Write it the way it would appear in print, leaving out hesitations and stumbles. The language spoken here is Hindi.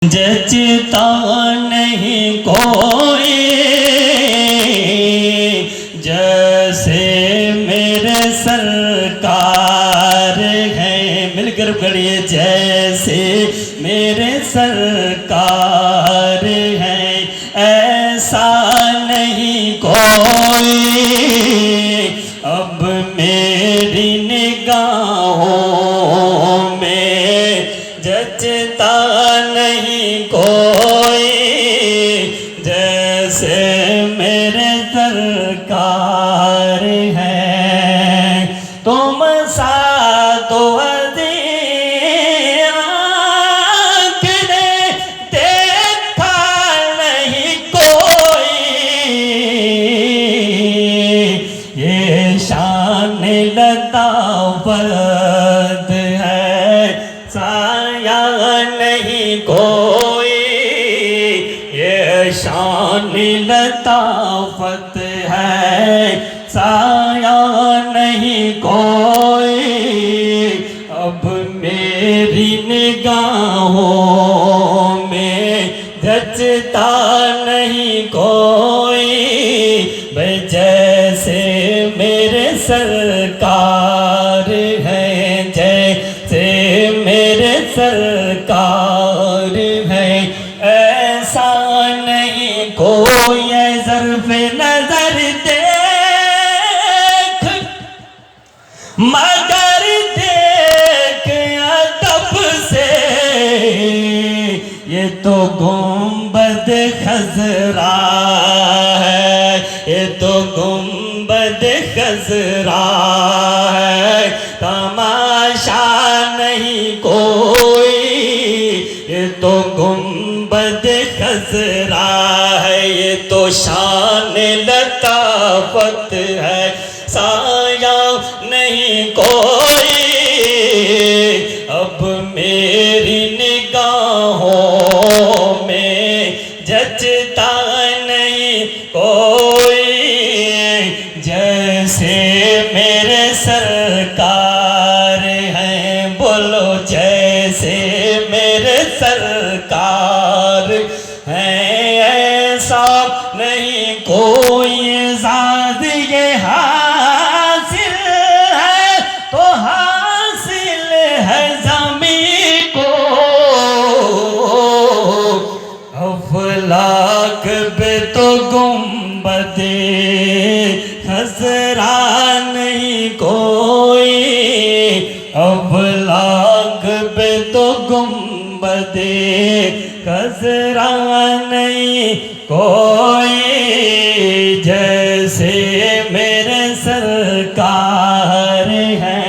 जचता नहीं कोई जैसे मेरे सरकार है। मिलकर पढ़िए, जैसे मेरे सरकार है ऐसा नहीं कोई अब मेरी निगाहों में। जचता नहीं कोई जैसे मेरे सरकार है। तुम सा तो आँख ने देखा नहीं कोई, ये शान लताफत है साया नहीं कोई। ये शान लताफत है साया नहीं कोई अब मेरी निगाहों में। जचता नहीं कोई जैसे मेरे सरकार है। जैसे मेरे सरकार है ऐसा नहीं कोई। ज़र्फ़े नज़र देख मगर देख अदब से, ये तो गुंबद खज़रा है, ये तो गुंबद खज़रा है तमाशा नहीं कोई। ये तो गुंबद खज़रा है, ये तो शान लताफत है साया नहीं कोई अब मेरी निगाहों में। जचता नहीं कोई जैसे मेरे सरकार हैं। बोलो, जैसे मेरे सरकार हैं ऐसा नहीं कोई। ज़ाद ये हासिल है तो हासिल है ज़मीं को, अफ़लाक पे तो गुंबदे खज़रा नहीं कोई। अफ़लाक पे तो गुंबदे खज़रा नहीं कोई जैसे मेरे सरकार है।